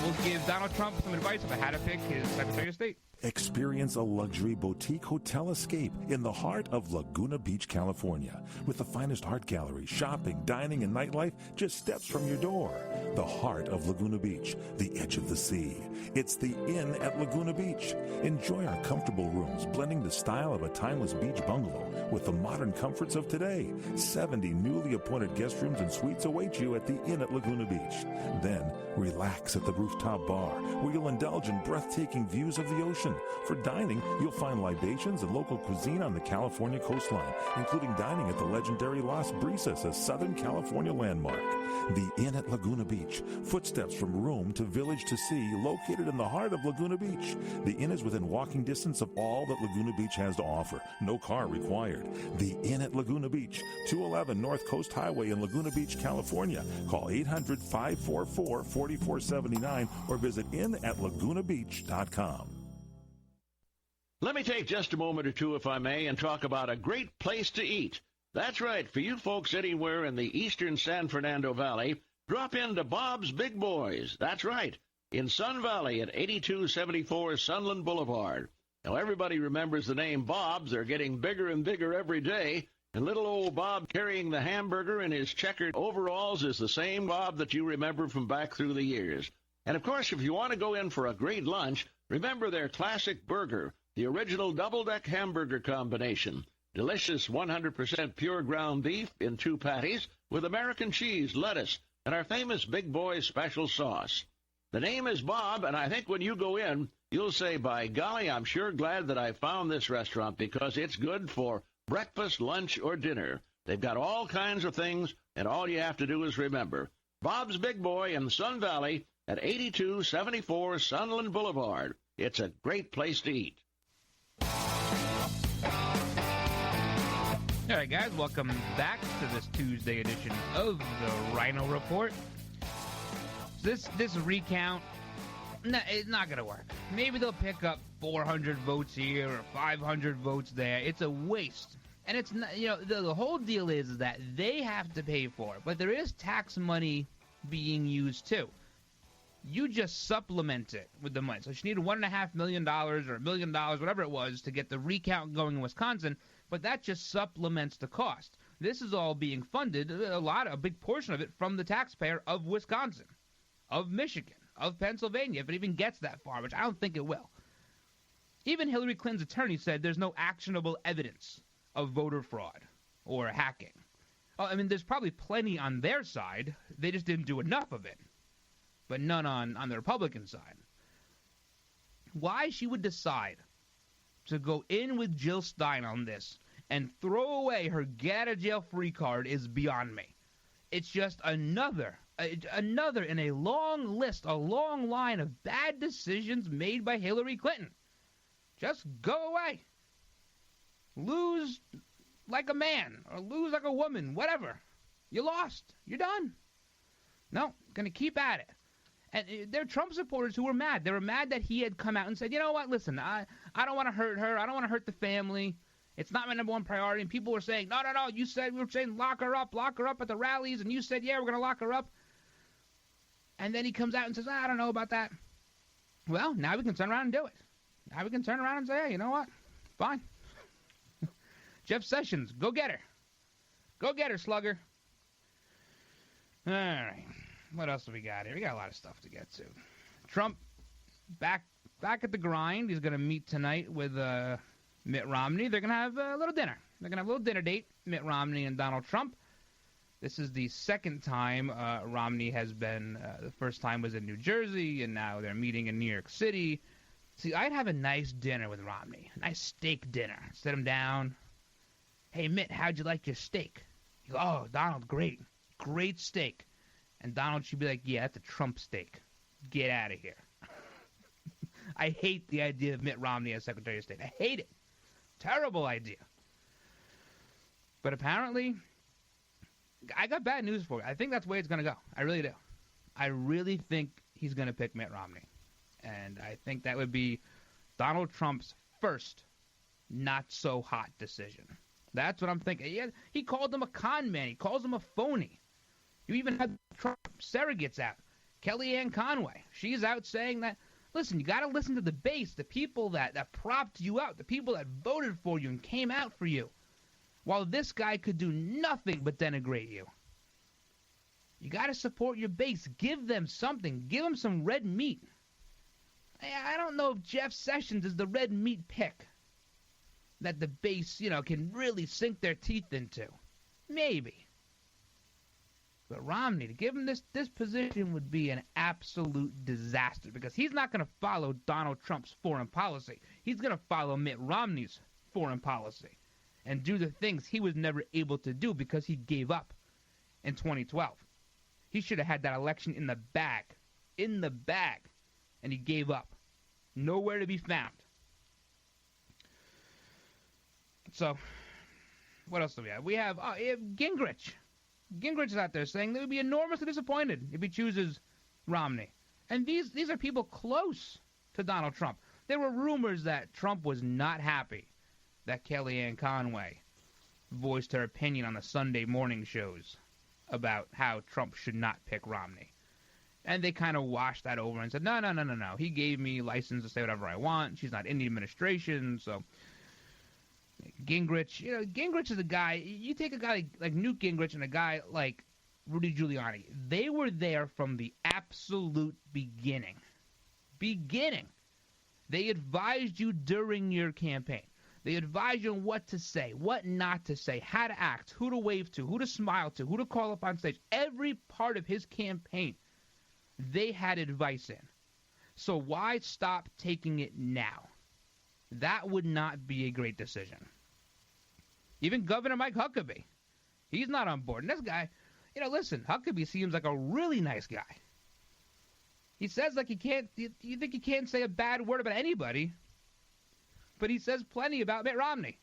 We'll give Donald Trump some advice about how to pick his Secretary of State. Experience a luxury boutique hotel escape in the heart of Laguna Beach, California. With the finest art gallery, shopping, dining, and nightlife just steps from your door. The heart of Laguna Beach, the edge of the sea. It's the Inn at Laguna Beach. Enjoy our comfortable rooms, blending the style of a timeless beach bungalow with the modern comforts of today. 70 newly appointed guest rooms and suites await you at the Inn at Laguna Beach. Then, relax at the rooftop bar, where you'll indulge in breathtaking views of the ocean. For dining, you'll find libations and local cuisine on the California coastline, including dining at the legendary Las Brisas, a Southern California landmark. The Inn at Laguna Beach, footsteps from room to village to sea, located in the heart of Laguna Beach. The Inn is within walking distance of all that Laguna Beach has to offer. No car required. The Inn at Laguna Beach, 211 North Coast Highway in Laguna Beach, California. Call 800-544-4479 or visit inatlagunabeach.com. Let me take just a moment or two, if I may, and talk about a great place to eat. That's right, for you folks anywhere in the eastern San Fernando Valley, drop into Bob's Big Boys. That's right, in Sun Valley at 8274 Sunland Boulevard. Now, everybody remembers the name Bob's. They're getting bigger and bigger every day. And little old Bob carrying the hamburger in his checkered overalls is the same Bob that you remember from back through the years. And, of course, if you want to go in for a great lunch, remember their classic burger, the original double-deck hamburger combination. Delicious 100% pure ground beef in 2 patties with American cheese, lettuce, and our famous Big Boy special sauce. The name is Bob, and I think when you go in, you'll say, by golly, I'm sure glad that I found this restaurant because it's good for breakfast, lunch, or dinner. They've got all kinds of things, and all you have to do is remember. Bob's Big Boy in Sun Valley at 8274 Sunland Boulevard. It's a great place to eat. All right, guys, welcome back to this Tuesday edition of the Ryno Report. This recount, it's not going to work. Maybe they'll pick up 400 votes here or 500 votes there. It's a waste. And it's not, the whole deal is that they have to pay for it, but there is tax money being used too. you just supplement it with the money. So she needed $1.5 million or $1 million, whatever it was, to get the recount going in Wisconsin, but that just supplements the cost. This is all being funded, a big portion of it, from the taxpayer of Wisconsin, of Michigan, of Pennsylvania, if it even gets that far, which I don't think it will. Even Hillary Clinton's attorney said there's no actionable evidence of voter fraud or hacking. I mean, there's probably plenty on their side. They just didn't do enough of it, but none on the Republican side. Why she would decide to go in with Jill Stein on this and throw away her get-out-of-jail-free card is beyond me. It's just another in a long list, a long line of bad decisions made by Hillary Clinton. Just go away. Lose like a man or lose like a woman, whatever. You lost. You're done. No, going to keep at it. And there are Trump supporters who were mad. They were mad that he had come out and said, you know what, listen, I don't want to hurt her. I don't want to hurt the family. It's not my number one priority. And people were saying, no, we were saying lock her up at the rallies. And you said, yeah, we're going to lock her up. And then he comes out and says, I don't know about that. Well, now we can turn around and do it. Now we can turn around and say, hey, you know what? Fine. Jeff Sessions, go get her. Go get her, slugger. All right. What else do we got here? We got a lot of stuff to get to. Trump back at the grind. He's going to meet tonight with Mitt Romney. They're going to have a little dinner. They're going to have a little dinner date, Mitt Romney and Donald Trump. This is the second time Romney has been. The first time was in New Jersey, and now they're meeting in New York City. See, I'd have a nice dinner with Romney, a nice steak dinner. Sit him down. Hey, Mitt, how'd you like your steak? He goes, oh, Donald, great steak. And Donald should be like, yeah, that's a Trump steak. Get out of here. I hate the idea of Mitt Romney as Secretary of State. I hate it. Terrible idea. But apparently, I got bad news for you. I think that's the way it's going to go. I really do. I really think he's going to pick Mitt Romney. And I think that would be Donald Trump's first not-so-hot decision. That's what I'm thinking. He called him a con man. He calls him a phony. You even had Trump surrogates out. Kellyanne Conway. She's out saying that, listen, you got to listen to the base, the people that propped you out, the people that voted for you and came out for you, while this guy could do nothing but denigrate you. You got to support your base. Give them something. Give them some red meat. I don't know if Jeff Sessions is the red meat pick that the base, can really sink their teeth into. Maybe. But Romney, to give him this position would be an absolute disaster because he's not going to follow Donald Trump's foreign policy. He's going to follow Mitt Romney's foreign policy and do the things he was never able to do because he gave up in 2012. He should have had that election in the bag, and he gave up. Nowhere to be found. So, what else do we have? We have Gingrich. Gingrich is out there saying they would be enormously disappointed if he chooses Romney. And these are people close to Donald Trump. There were rumors that Trump was not happy that Kellyanne Conway voiced her opinion on the Sunday morning shows about how Trump should not pick Romney. And they kind of washed that over and said, no. He gave me license to say whatever I want. She's not in the administration, so... Gingrich, Gingrich is a guy, you take a guy like Newt Gingrich and a guy like Rudy Giuliani, they were there from the absolute beginning. They advised you during your campaign. They advised you on what to say, what not to say, how to act, who to wave to, who to smile to, who to call up on stage. Every part of his campaign, they had advice in. So why stop taking it now? That would not be a great decision. Even Governor Mike Huckabee, he's not on board. And this guy, listen, Huckabee seems like a really nice guy. He says like you think he can't say a bad word about anybody, but he says plenty about Mitt Romney.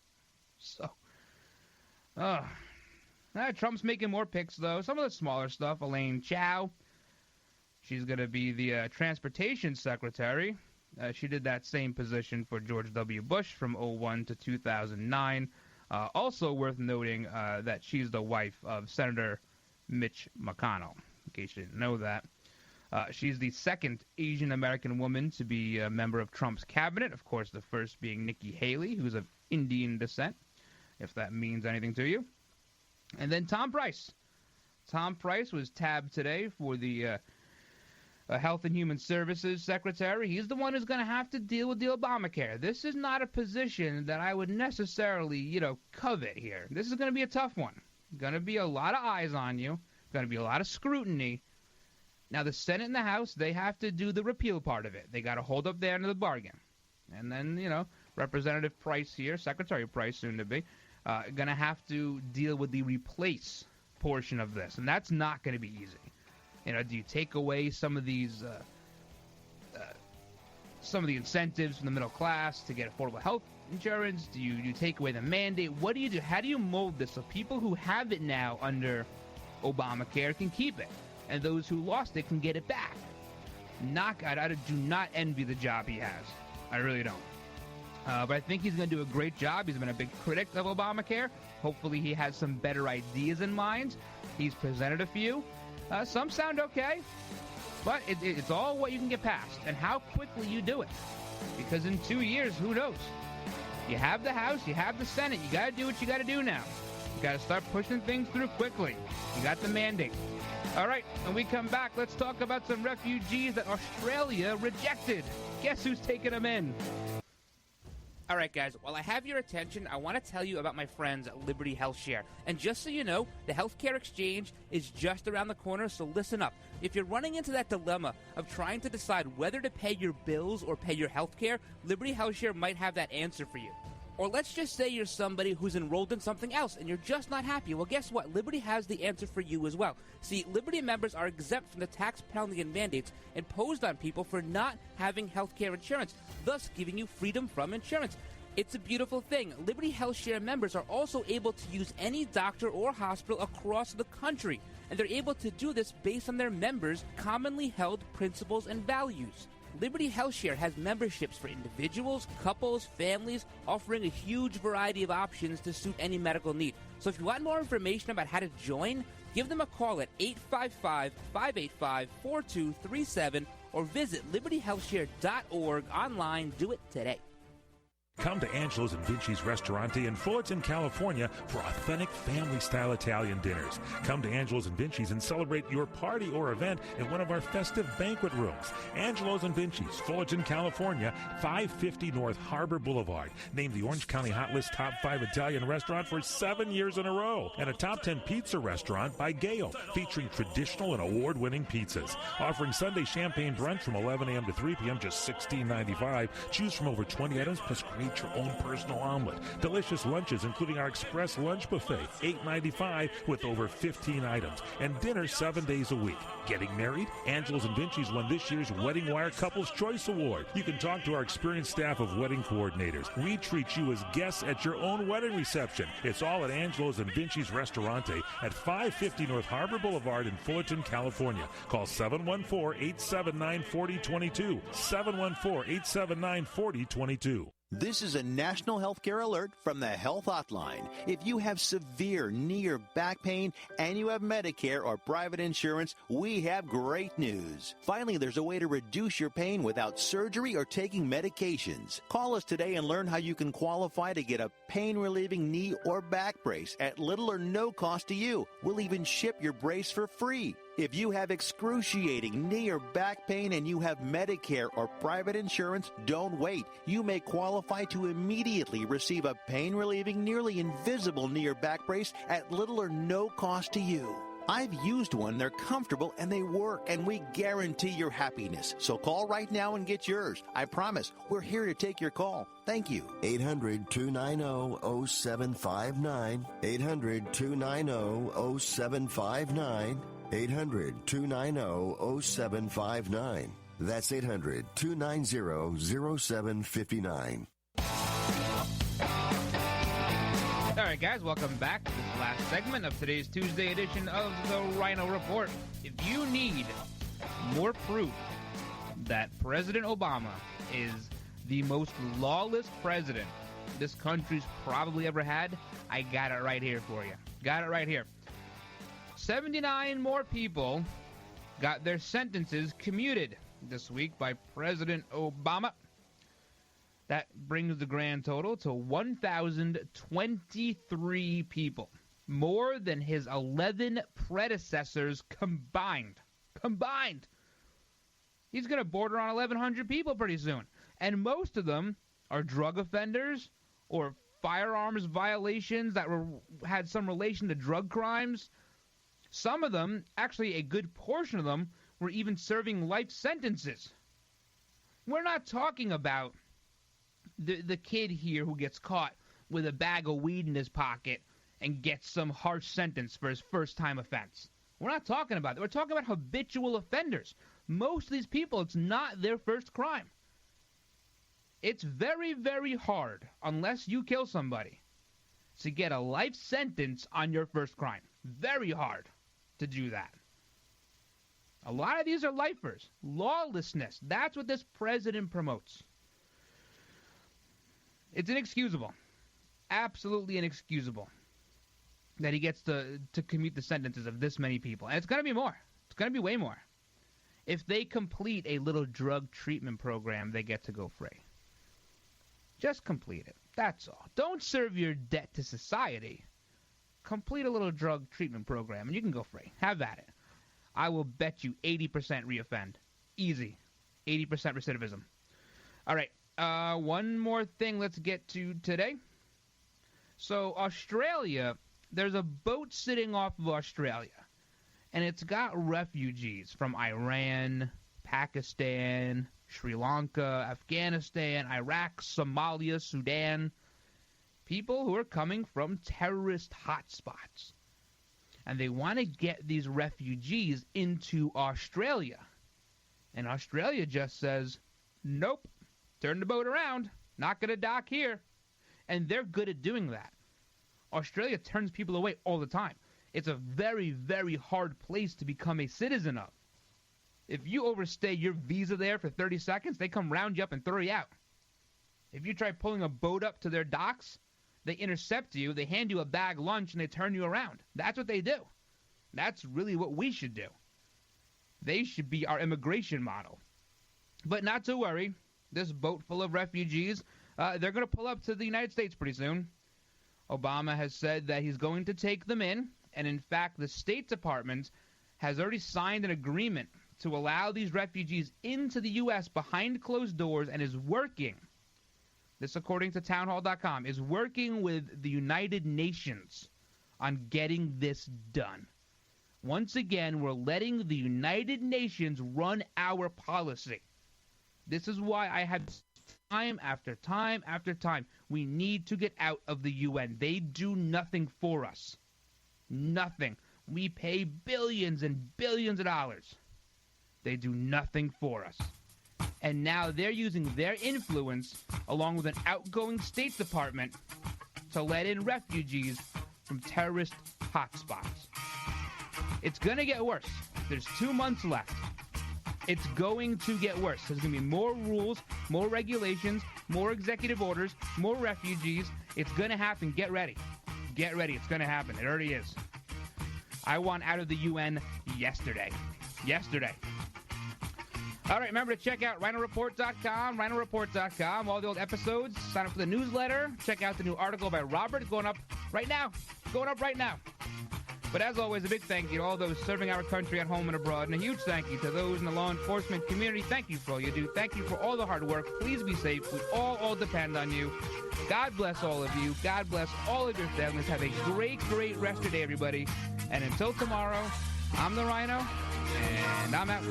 So, Trump's making more picks, though. Some of the smaller stuff, Elaine Chao, she's going to be the transportation secretary. She did that same position for George W. Bush from 2001 to 2009. Also worth noting that she's the wife of Senator Mitch McConnell, in case you didn't know that. She's the second Asian American woman to be a member of Trump's cabinet. Of course, the first being Nikki Haley, who's of Indian descent, if that means anything to you. And then Tom Price. Tom Price was tabbed today for the Health and Human Services Secretary. He's the one who's going to have to deal with the Obamacare. This is not a position that I would necessarily, covet here. This is going to be a tough one. Going to be a lot of eyes on you. Going to be a lot of scrutiny. Now, the Senate and the House, they have to do the repeal part of it. They got to hold up their end of the bargain. And then, Representative Price here, Secretary Price soon to be, going to have to deal with the replace portion of this. And that's not going to be easy. Do you take away some of these, some of the incentives from the middle class to get affordable health insurance? Do you take away the mandate? What do you do? How do you mold this so people who have it now under Obamacare can keep it, and those who lost it can get it back? I do not envy the job he has. I really don't. But I think he's going to do a great job. He's been a big critic of Obamacare. Hopefully he has some better ideas in mind. He's presented a few. Some sound okay, but it's all what you can get past and how quickly you do it. Because in 2 years, who knows? You have the House, you have the Senate. You got to do what you got to do now. You got to start pushing things through quickly. You got the mandate. All right, when we come back, let's talk about some refugees that Australia rejected. Guess who's taking them in? All right, guys, while I have your attention, I want to tell you about my friends at Liberty Health Share. And just so you know, the healthcare exchange is just around the corner, so listen up. If you're running into that dilemma of trying to decide whether to pay your bills or pay your healthcare, Liberty Health Share might have that answer for you. Or let's just say you're somebody who's enrolled in something else and you're just not happy. Well, guess what? Liberty has the answer for you as well. See, Liberty members are exempt from the tax penalty and mandates imposed on people for not having health care insurance, thus giving you freedom from insurance. It's a beautiful thing. Liberty Health Share members are also able to use any doctor or hospital across the country, and they're able to do this based on their members' commonly held principles and values. Liberty Health Share has memberships for individuals, couples, families, offering a huge variety of options to suit any medical need. So if you want more information about how to join, give them a call at 855-585-4237 or visit libertyhealthshare.org online. Do it today. Come to Angelo's and Vinci's Restaurante in Fullerton, California for authentic family-style Italian dinners. Come to Angelo's and Vinci's and celebrate your party or event in one of our festive banquet rooms. Angelo's and Vinci's, Fullerton, California, 550 North Harbor Boulevard. Named the Orange County Hot List Top 5 Italian restaurant for 7 years in a row. And a Top 10 pizza restaurant by Gale, featuring traditional and award-winning pizzas. Offering Sunday champagne brunch from 11 a.m. to 3 p.m., just $16.95. Choose from over 20 items, plus create your own personal omelet. Delicious lunches, including our express lunch buffet, $8.95 with over 15 items. And dinner 7 days a week. Getting married? Angelo's and Vinci's won this year's Wedding Wire Couples Choice Award. You can talk to our experienced staff of wedding coordinators. We treat you as guests at your own wedding reception. It's all at Angelo's and Vinci's Restaurante at 550 North Harbor Boulevard in Fullerton, California. Call 714-879-4022. 714-879-4022. This is a national healthcare alert from the Health Hotline. If you have severe knee or back pain and you have Medicare or private insurance, we have great news. Finally, there's a way to reduce your pain without surgery or taking medications. Call us today and learn how you can qualify to get a pain-relieving knee or back brace at little or no cost to you. We'll even ship your brace for free. If you have excruciating knee or back pain and you have Medicare or private insurance, don't wait. You may qualify to immediately receive a pain-relieving, nearly invisible knee or back brace at little or no cost to you. I've used one, they're comfortable, and they work, and we guarantee your happiness. So call right now and get yours. I promise, we're here to take your call. Thank you. 800-290-0759. 800-290-0759. 800-290-0759. That's 800-290-0759. All right, guys, welcome back to this last segment of today's Tuesday edition of the Ryno Report. If you need more proof that President Obama is the most lawless president this country's probably ever had, I got it right here for you. Got it right here. 79 more people got their sentences commuted this week by President Obama. That brings the grand total to 1,023 people, more than his 11 predecessors combined. He's going to border on 1,100 people pretty soon. And most of them are drug offenders or firearms violations that had some relation to drug crimes. Some of them, actually a good portion of them, were even serving life sentences. We're not talking about the kid here who gets caught with a bag of weed in his pocket and gets some harsh sentence for his first-time offense. We're not talking about that. We're talking about habitual offenders. Most of these people, it's not their first crime. It's very, very hard, unless you kill somebody, to get a life sentence on your first crime. Very hard to do that. A lot of these are lifers. Lawlessness. That's what this president promotes. It's inexcusable. Absolutely inexcusable that he gets to commute the sentences of this many people. And it's going to be more. It's going to be way more. If they complete a little drug treatment program, they get to go free. Just complete it. That's all. Don't serve your debt to society. Complete a little drug treatment program, and you can go free. Have at it. I will bet you 80% reoffend. Easy. 80% recidivism. All right. One more thing let's get to today. So Australia, there's a boat sitting off of Australia, and it's got refugees from Iran, Pakistan, Sri Lanka, Afghanistan, Iraq, Somalia, Sudan. People who are coming from terrorist hotspots. And they want to get these refugees into Australia. And Australia just says, nope, turn the boat around. Not going to dock here. And they're good at doing that. Australia turns people away all the time. It's a very, very hard place to become a citizen of. If you overstay your visa there for 30 seconds, they come round you up and throw you out. If you try pulling a boat up to their docks, they intercept you, they hand you a bag lunch, and they turn you around. That's what they do. That's really what we should do. They should be our immigration model. But not to worry. This boat full of refugees, they're going to pull up to the United States pretty soon. Obama has said that he's going to take them in, and in fact, the State Department has already signed an agreement to allow these refugees into the U.S. behind closed doors and is working, this according to townhall.com, is working with the United Nations on getting this done. Once again, we're letting the United Nations run our policy. This is why I have time after time after time. We need to get out of the UN. They do nothing for us. Nothing. We pay billions and billions of dollars. They do nothing for us. And now they're using their influence, along with an outgoing State Department, to let in refugees from terrorist hotspots. It's going to get worse. There's 2 months left. It's going to get worse. There's going to be more rules, more regulations, more executive orders, more refugees. It's going to happen. Get ready. Get ready. It's going to happen. It already is. I want out of the UN yesterday. Yesterday. All right, remember to check out RynoReport.com, RynoReport.com, all the old episodes. Sign up for the newsletter. Check out the new article by Robert going up right now. Going up right now. But as always, a big thank you to all those serving our country at home and abroad, and a huge thank you to those in the law enforcement community. Thank you for all you do. Thank you for all the hard work. Please be safe. We all depend on you. God bless all of you. God bless all of your families. Have a great, great rest of your day, everybody. And until tomorrow, I'm the Ryno, and I'm out.